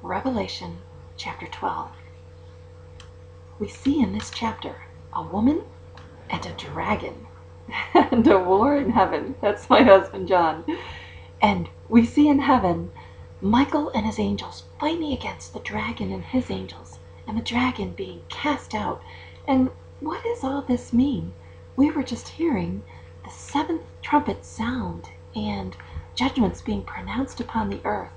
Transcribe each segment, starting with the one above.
Revelation chapter 12. We see in this chapter a woman and a dragon and a war in heaven. That's my husband John. And we see in heaven Michael and his angels fighting against the dragon and his angels, and the dragon being cast out. And what does all this mean? We were just hearing the seventh trumpet sound and judgments being pronounced upon the earth.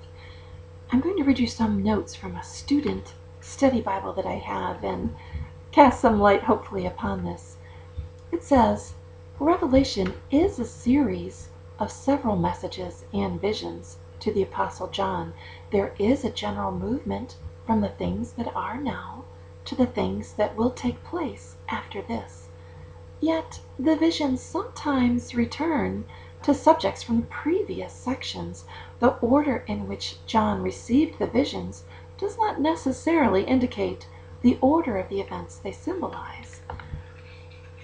I'm going to read you some notes from a student study Bible that I have and cast some light hopefully upon this. It says, Revelation is a series of several messages and visions to the Apostle John. There is a general movement from the things that are now to the things that will take place after this. Yet the visions sometimes return to subjects from the previous sections. The order in which John received the visions does not necessarily indicate the order of the events they symbolize.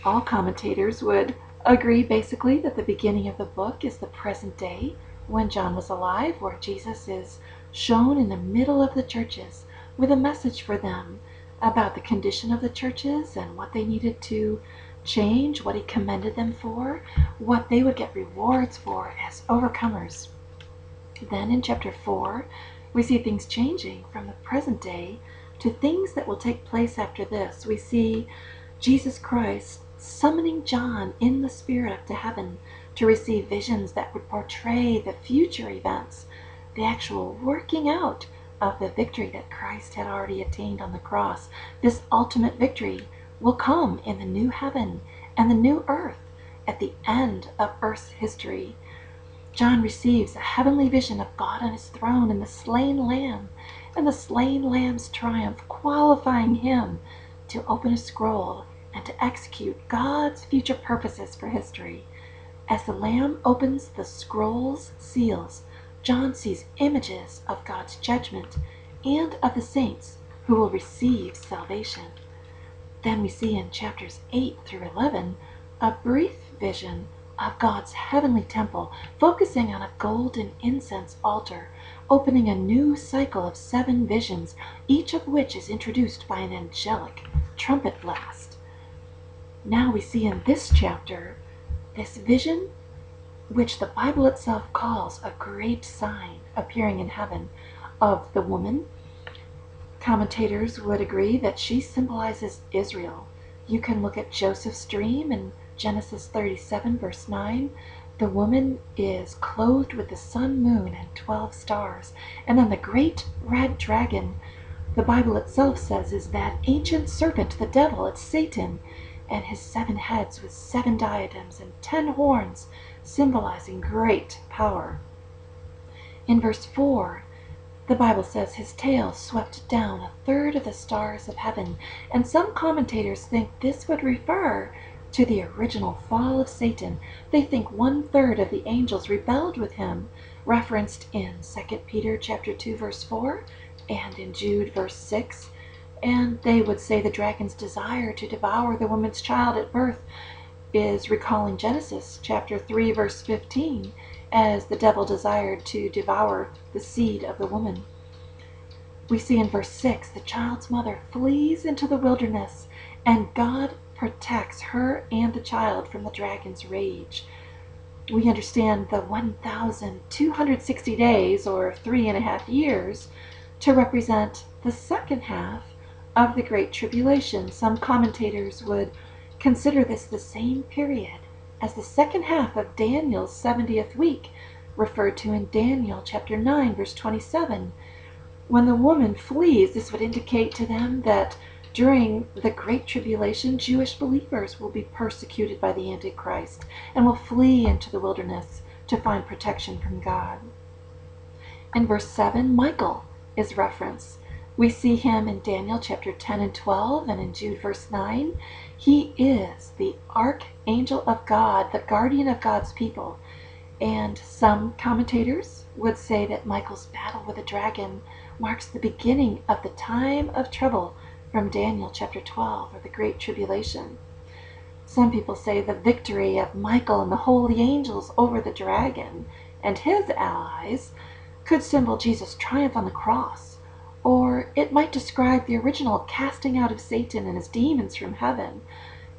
All commentators would agree basically that the beginning of the book is the present day, when John was alive, where Jesus is shown in the middle of the churches with a message for them about the condition of the churches and what they needed to change, what he commended them for, what they would get rewards for as overcomers. Then in chapter 4, we see things changing from the present day to things that will take place after this. We see Jesus Christ summoning John in the spirit up to heaven to receive visions that would portray the future events, the actual working out of the victory that Christ had already attained on the cross. This ultimate victory will come in the new heaven and the new earth at the end of earth's history. John receives a heavenly vision of God on his throne and the slain lamb, and the slain lamb's triumph, qualifying him to open a scroll and to execute God's future purposes for history. As the lamb opens the scroll's seals, John sees images of God's judgment and of the saints who will receive salvation. Then we see in chapters 8 through 11 a brief vision of God's heavenly temple, focusing on a golden incense altar, opening a new cycle of 7 visions, each of which is introduced by an angelic trumpet blast. Now we see in this chapter this vision, which the Bible itself calls a great sign appearing in heaven, of the woman. Commentators would agree that she symbolizes Israel. You can look at Joseph's dream in Genesis 37 verse 9. The woman is clothed with the sun, moon, and 12 stars. And then the great red dragon, the Bible itself says, is that ancient serpent, the devil, it's Satan, and his 7 heads with 7 diadems and 10 horns, symbolizing great power. In verse 4, the Bible says his tail swept down 1/3 of the stars of heaven, and some commentators think this would refer to the original fall of Satan. They think 1/3 of the angels rebelled with him, referenced in 2 Peter chapter 2 verse 4 and in Jude verse 6. And they would say the dragon's desire to devour the woman's child at birth is recalling Genesis chapter 3 verse 15, as the devil desired to devour the seed of the woman. We see in verse 6, the child's mother flees into the wilderness, and God protects her and the child from the dragon's rage. We understand the 1,260 days, or 3.5 years, to represent the second half of the Great Tribulation. Some commentators would consider this the same period as the second half of Daniel's 70th week, referred to in Daniel chapter 9 verse 27. When the woman flees, this would indicate to them that during the Great Tribulation, Jewish believers will be persecuted by the Antichrist and will flee into the wilderness to find protection from God. In verse 7, Michael is referenced. We see him in Daniel chapter 10 and 12, and in Jude verse 9. He is the archangel of God, the guardian of God's people. And some commentators would say that Michael's battle with the dragon marks the beginning of the time of trouble from Daniel chapter 12, or the Great Tribulation. Some people say the victory of Michael and the holy angels over the dragon and his allies could symbol Jesus' triumph on the cross, Or it might describe the original casting out of Satan and his demons from heaven.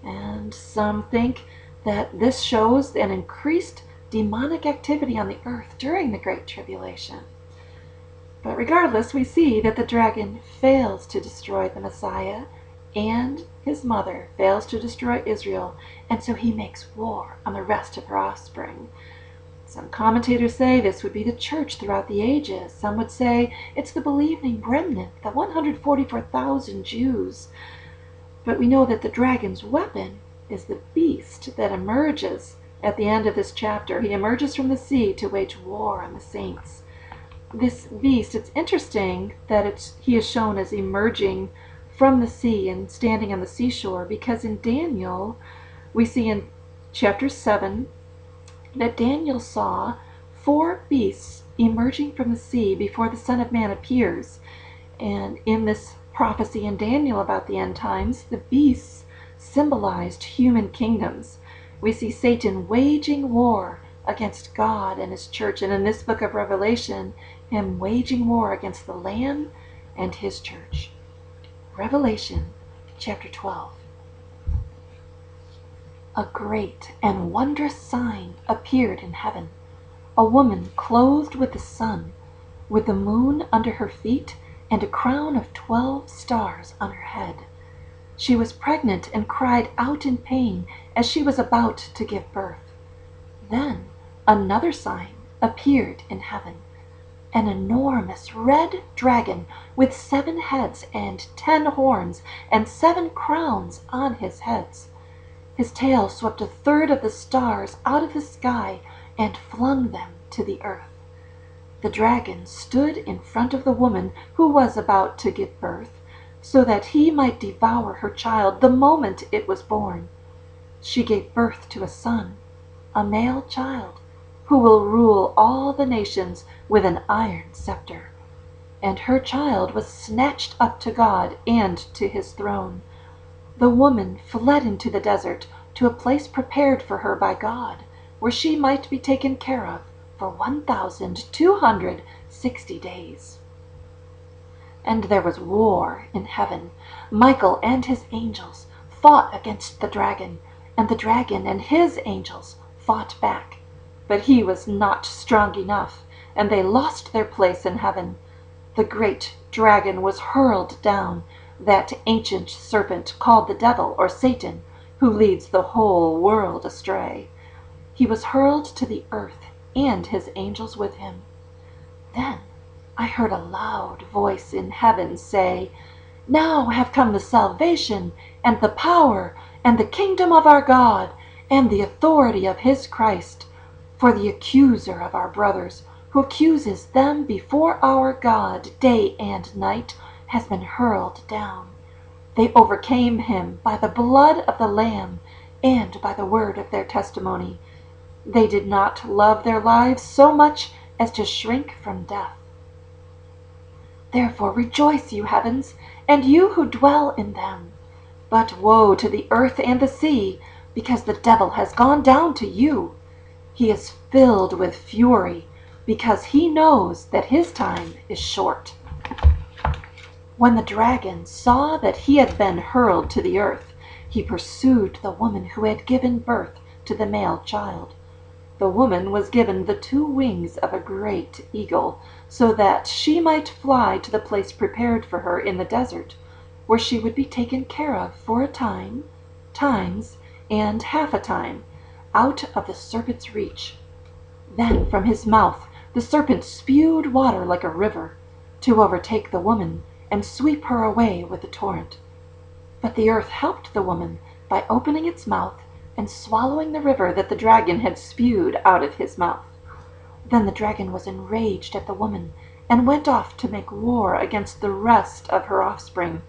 And some think that this shows an increased demonic activity on the earth during the Great Tribulation. But regardless, we see that the dragon fails to destroy the Messiah, and his mother fails to destroy Israel, and so he makes war on the rest of her offspring. Some commentators say this would be the church throughout the ages. Some would say it's the believing remnant, the 144,000 Jews. But we know that the dragon's weapon is the beast that emerges at the end of this chapter. He emerges from the sea to wage war on the saints. This beast, it's interesting that he is shown as emerging from the sea and standing on the seashore, because in Daniel, we see in chapter 7 that Daniel saw 4 beasts emerging from the sea before the Son of Man appears. And in this prophecy in Daniel about the end times, the beasts symbolized human kingdoms. We see Satan waging war against God and his church, and in this book of Revelation, him waging war against the Lamb and his church. Revelation chapter 12. A great and wondrous sign appeared in heaven, a woman clothed with the sun, with the moon under her feet, and a crown of 12 stars on her head. She was pregnant and cried out in pain as she was about to give birth. Then another sign appeared in heaven, an enormous red dragon with 7 heads and 10 horns and 7 crowns on his heads. His tail swept 1/3 of the stars out of the sky and flung them to the earth. The dragon stood in front of the woman who was about to give birth, so that he might devour her child the moment it was born. She gave birth to a son, a male child, who will rule all the nations with an iron scepter. And her child was snatched up to God and to his throne. The woman fled into the desert to a place prepared for her by God, where she might be taken care of for 1,260 days. And there was war in heaven. Michael and his angels fought against the dragon, and the dragon and his angels fought back. But he was not strong enough, and they lost their place in heaven. The great dragon was hurled down, that ancient serpent called the devil or Satan, who leads the whole world astray. He was hurled to the earth, and his angels with him. Then I heard a loud voice in heaven say, "Now have come the salvation, and the power, and the kingdom of our God, and the authority of his Christ. For the accuser of our brothers, who accuses them before our God day and night, has been hurled down. They overcame him by the blood of the Lamb and by the word of their testimony. They did not love their lives so much as to shrink from death. Therefore rejoice, you heavens, and you who dwell in them. But woe to the earth and the sea, because the devil has gone down to you. He is filled with fury, because he knows that his time is short." When the dragon saw that he had been hurled to the earth, he pursued the woman who had given birth to the male child. The woman was given the 2 wings of a great eagle, so that she might fly to the place prepared for her in the desert, where she would be taken care of for a time, times, and half a time, out of the serpent's reach. Then from his mouth the serpent spewed water like a river, to overtake the woman and sweep her away with the torrent. But the earth helped the woman by opening its mouth and swallowing the river that the dragon had spewed out of his mouth. Then the dragon was enraged at the woman and went off to make war against the rest of her offspring,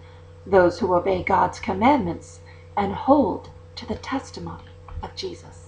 those who obey God's commandments and hold to the testimony of Jesus.